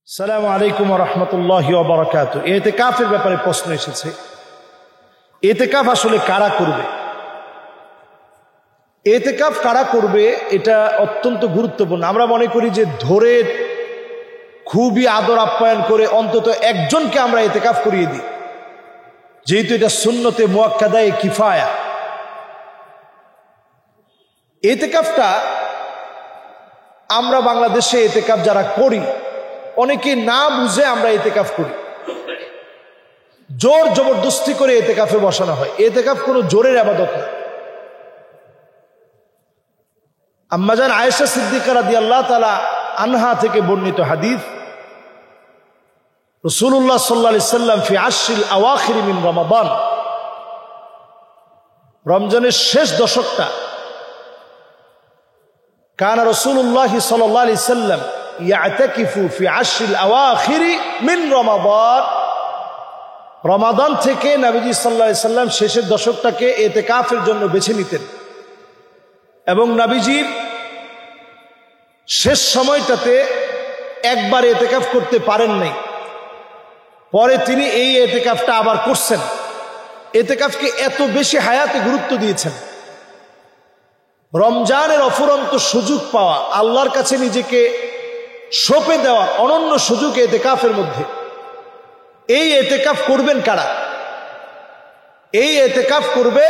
আসসালামু আলাইকুম ওয়া রাহমাতুল্লাহি ওয়া বারাকাতুহু। ইতিকাফের ব্যাপারে প্রশ্ন এসেছে। ইতিকাফ আসলে কারা করবে? ইতিকাফ কারা করবে এটা অত্যন্ত গুরুত্বপূর্ণ। আমরা মনে করি যে ধরে খুবই আদর আপ্যায়ন করে অন্তত একজনকে আমরা ইতিকাফ করিয়ে দিই, যেহেতু এটা সুন্নতে মুআক্কাদায়ে কিফায়া। ইতিকাফটা আমরা বাংলাদেশে ইতিকাফ যারা করি অনেকে না বুঝে আমরা ইতিকাফ করি, জোর জবরদস্তি করে ইতিকাফে বসানো হয়। ইতিকাফ কোনো জোরের ইবাদত না। আম্মাজান আয়েশা সিদ্দিকা রাদিয়াল্লাহু তাআলা আনহা থেকে বর্ণিত হাদিস, রাসূলুল্লাহ সাল্লাল্লাহু আলাইহি সাল্লাম ফি আশরিল আওয়াখির মিন রমাদান, রমজানের শেষ দশকটা, কানা রাসূলুল্লাহ সাল্লাল্লাহু আলাইহি সাল্লাম ইয়াতাকিফু ফি আশরিল আওয়াখির মিন রমাদান। রমাদান থেকে নবীজি সাল্লাল্লাহু আলাইহি সাল্লাম শেষের দশকটাকে ইতিকাফের জন্য বেছে নিতেন, এবং নবীজির শেষ সময়টাতে একবার ইতিকাফ করতে পারেন নাই, পরে তিনি এই ইতিকাফটা আবার করছেন। ইতিকাফকে এত বেশি হায়াতে গুরুত্ব দিয়েছেন। রমজানের অফুরন্ত সুযোগ পাওয়া, আল্লাহর কাছে নিজেকে সঁপে দেওয়া অনন্য সুযোগ ইতিকাফের মধ্যে। এই ইতিকাফ করবেন কারা? এই ইতিকাফ করবে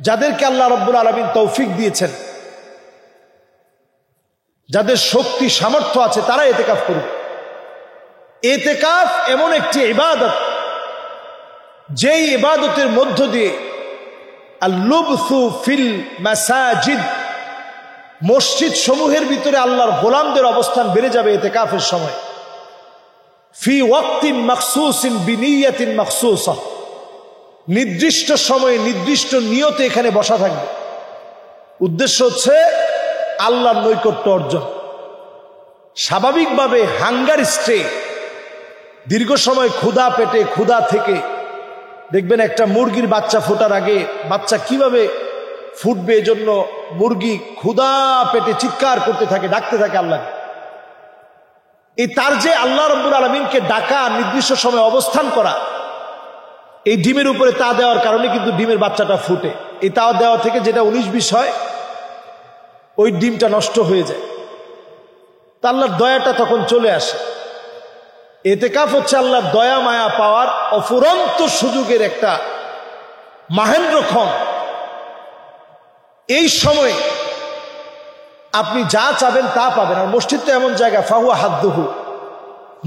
যাদেরকে আল্লাহ রাব্বুল আলামিন তৌফিক দিয়েছেন, যাদের শক্তি সামর্থ্য আছে, তারা ইতিকাফ করবে। ইতিকাফ এমন একটি ইবাদত, যেই ইবাদতের মধ্য দিয়ে আল-লুবসু ফিল মাসাজিদ, মসজিদ সমূহের ভিতরে আল্লাহর গোলামদের অবস্থান বেড়ে যাবে ইতিকাফের সময়। ফি ওয়াক্তিন মাখসুসিন বিনিয়াতিন মাখসুসা, নির্দিষ্ট সময়ে নির্দিষ্ট নিয়তে এখানে বসা থাকবে। উদ্দেশ্য হচ্ছে আল্লাহর নৈকট্য অর্জন। স্বাভাবিকভাবে হাঙ্গার স্টে, দীর্ঘ সময় ক্ষুধা পেটে, ক্ষুধা থেকে দেখবেন একটা মুরগির বাচ্চা ফোটার আগে বাচ্চা কিভাবে ফুটবে, এজন্য মুরগি ক্ষুধা পেটে চিৎকার করতে থাকে, ডাকতে থাকে আল্লাহ। এই তার যে আল্লাহ রাব্বুল আলামিনকে ডাকা, নির্দিষ্ট সময় অবস্থান করা, এই ডিমের উপরে তা দেওয়ার কারণে কিন্তু ডিমের বাচ্চাটা ফুটে। এই তা দেওয়া থেকে যেটা 19-20 হয়, ওই ডিমটা নষ্ট হয়ে যায়। তা আল্লাহর দয়াটা তখন চলে আসে। ইতিকাফ হচ্ছে আল্লাহর দয়া মায়া পাওয়ার অফুরন্ত সুযোগের একটা মাহেন্দ্রক্ষণ। এই সময়ে আপনি যা চাবেন তা পাবেন। আর মসজিদ তো এমন জায়গা, ফাহুয়া হাদ্দুহু,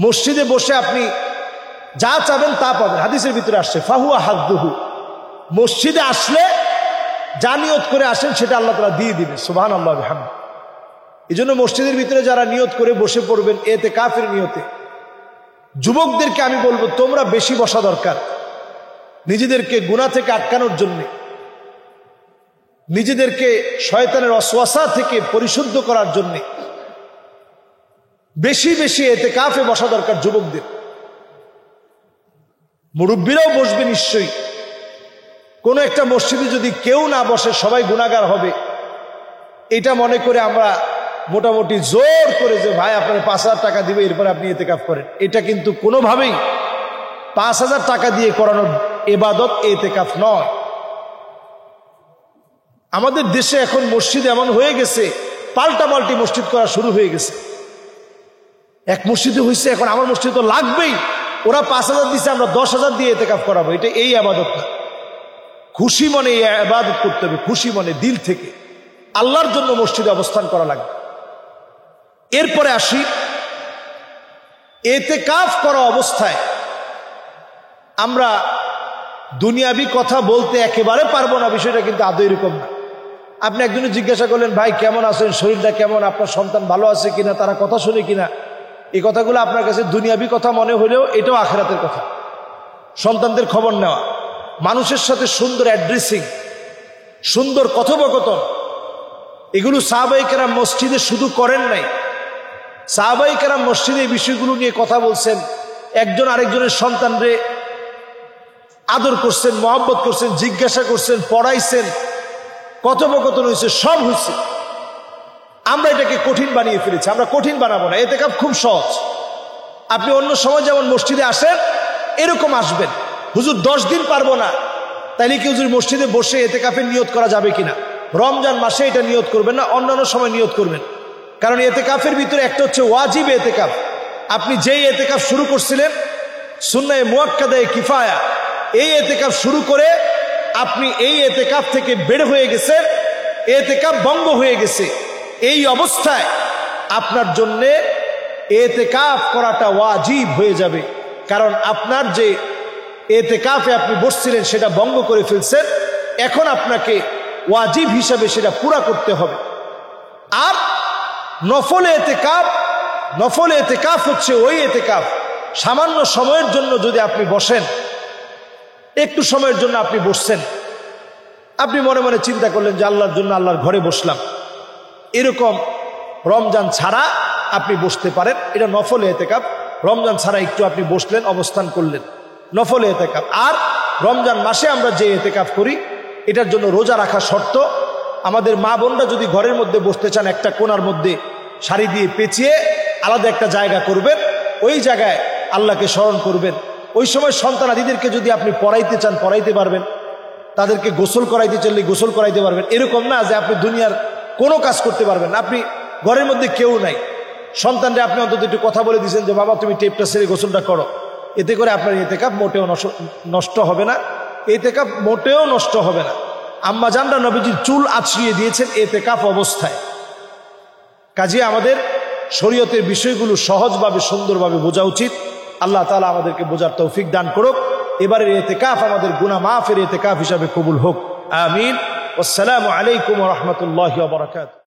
মসজিদে বসে আপনি যা চাবেন তা পাবেন। হাদিসের ভিতরে আসছে ফাহুয়া হাদ্দুহু, মসজিদে আসলে যা নিয়ত করে আসেন সেটা আল্লাহ তাআলা দিয়ে দিবে। সুবহানাল্লাহ ওয়া বিহামদিহি। এই জন্য মসজিদের ভিতরে যারা নিয়ত করে বসে পড়বেন ইতিকাফের নিয়তে, যুবকদেরকে আমি বলবো তোমরা বেশি বসা দরকার, নিজেদেরকে গুনাহ থেকে আটকানোর জন্য, নিজেদেরকে শয়তানের ওয়াসওয়াসা থেকে পরিশুদ্ধ করার জন্য বেশি বেশি ইতিকাফে বসা দরকার যুবকদের। মুরব্বীরাও বসবে নিশ্চয়ই। কোনো একটা মসজিদে যদি কেউ না বসে সবাই গুনাহগার হবে, এটা মনে করে আমরা মোটামুটি জোর করে যে ভাই আপনার 5,000 টাকা দিবে এরপরে আপনি ইতিকাফ করেন, এটা কিন্তু কোনোভাবেই 5,000 টাকা দিয়ে করানোর ইবাদত ইতিকাফ নয়। আমাদের দেশে এখন মসজিদ এমন হয়ে গেছে, পাল্টাপাল্টি মসজিদ করা শুরু হয়ে গেছে। এক মসজিদে হয়েছে, এখন আমার মসজিদ তো লাগবেই, ওরা 5,000 দিচ্ছে আমরা 10,000 দিয়ে ইতিকাফ করাবো। এটা এই ইবাদত না। খুশি মনে এই ইবাদত করতে হবে, খুশি মনে, দিল থেকে আল্লাহর জন্য মসজিদে অবস্থান করা লাগবে। এরপরে আসি, ইতিকাফ করা অবস্থায় আমরা দুনিয়াবি কথা বলতে একেবারে পারবো না, বিষয়টা কিন্তু আদৌ এরকম না। আপনি একজনে জিজ্ঞাসা করলেন, ভাই কেমন আছেন, শরীরটা কেমন, আপনার সন্তান ভালো আছে কিনা, তারা কথা শুনে কিনা। এই কথাগুলো আপনার কাছে দুনিয়াবি কথা মনে হলেও এটাও আখিরাতের কথা। সন্তানদের খবর নেওয়া, মানুষের সাথে সুন্দর অ্যাড্রেসিং, সুন্দর কথোপকথন, এগুলো সাহাবায়ে কেরাম মসজিদে শুধু করেন নাই, সাহাবায়ে কেরাম মসজিদে এই বিষয়গুলো নিয়ে কথা বলছেন। একজন আরেকজনের সন্তানরে আদর করছেন, মহব্বত করছেন, জিজ্ঞাসা করছেন, পড়াইছেন, কথোপকথন হয়েছে, সব হয়েছে। আমরা এটাকে কঠিন বানিয়ে ফেলেছি। আমরা কঠিন বানাবো না, এতেকাফ খুব সহজ। আপনি অন্য সময় যেমন মসজিদে আসেন এরকম আসবেন। হুজুর 10 দিন পারবো না, তাইলে কি হুজুর মসজিদে বসে এতেকাফের নিয়ত করা যাবে কিনা? রমজান মাসে এটা নিয়ত করবেন না, অন্যান্য সময় নিয়ত করবেন। কারণ এতেকাফের ভিতরে একটা হচ্ছে ওয়াজিব এতেকাফ। আপনি যেই এতেকাফ শুরু করছিলেন সুন্নায়ে মুআক্কাদায়ে কিফায়া, এই এতেকাফ শুরু করে আপনি এই এতেকাফ থেকে বের হয়ে গেছেন, এতেকাফ ভঙ্গ হয়ে গেছে। এই অবস্থায় আপনার জন্যে এতেকাফ করাটা ওয়াজিব হয়ে যাবে। কারণ আপনার যে এতেকাফে আপনি বসছিলেন সেটা ভঙ্গ করে ফেলছেন, এখন আপনাকে ওয়াজিব হিসাবে সেটা পুরা করতে হবে। আর নফল এতেকাফ হচ্ছে ওই এতেকাফ, সামান্য সময়ের জন্য যদি আপনি বসেন, একটু সময়ের জন্য আপনি বসছেন, আপনি মনে মনে চিন্তা করলেন যে আল্লাহর জন্য আল্লাহর ঘরে বসলাম, এরকম রমজান ছাড়া আপনি বসতে পারেন। এটা নফল এতেকাফ। রমজান ছাড়া একটু আপনি বসলেন, অবস্থান করলেন, নফল এতেকাফ। আর রমজান মাসে আমরা যে এতেকাফ করি এটার জন্য রোজা রাখা শর্ত। আমাদের মা বোনরা যদি ঘরের মধ্যে বসতে চান, একটা কোণার মধ্যে শাড়ি দিয়ে পেঁচিয়ে আলাদা একটা জায়গা করবেন, ওই জায়গায় আল্লাহকে স্মরণ করবেন। ওই সময় সন্তানাদিদেরকে যদি আপনি পড়াইতে চান পড়াইতে পারবেন, তাদেরকে গোসল করাইতে চাইলে গোসল করাইতে পারবেন। এরকম না যে আপনি দুনিয়ার কোনো কাজ করতে পারবেন না। আপনি ঘরের মধ্যে কেউ নাই, সন্তানরা আপনি অন্তত একটু কথা বলে দিয়েছেন যে বাবা তুমি টেপটা ছেড়ে গোসলটা করো, এতে করে আপনার এতেকাফ মোটেও নষ্ট হবে না। এতেকাফ মোটেও নষ্ট হবে না। আম্মা জানরা নবীজির চুল আছড়িয়ে দিয়েছেন এতেকাফ অবস্থায়। কাজে আমাদের শরীয়তের বিষয়গুলো সহজভাবে সুন্দরভাবে বোঝা উচিত। আল্লাহ তাআলা আমাদেরকে বোঝার তৌফিক দান করুক। এবারের এতেকাফ আমাদের গুনাহ মাফের এতেকাফ হিসাবে কবুল হোক, আমিন। আসসালামু আলাইকুম ওয়া রাহমাতুল্লাহি ওয়া বারাকাতুহু।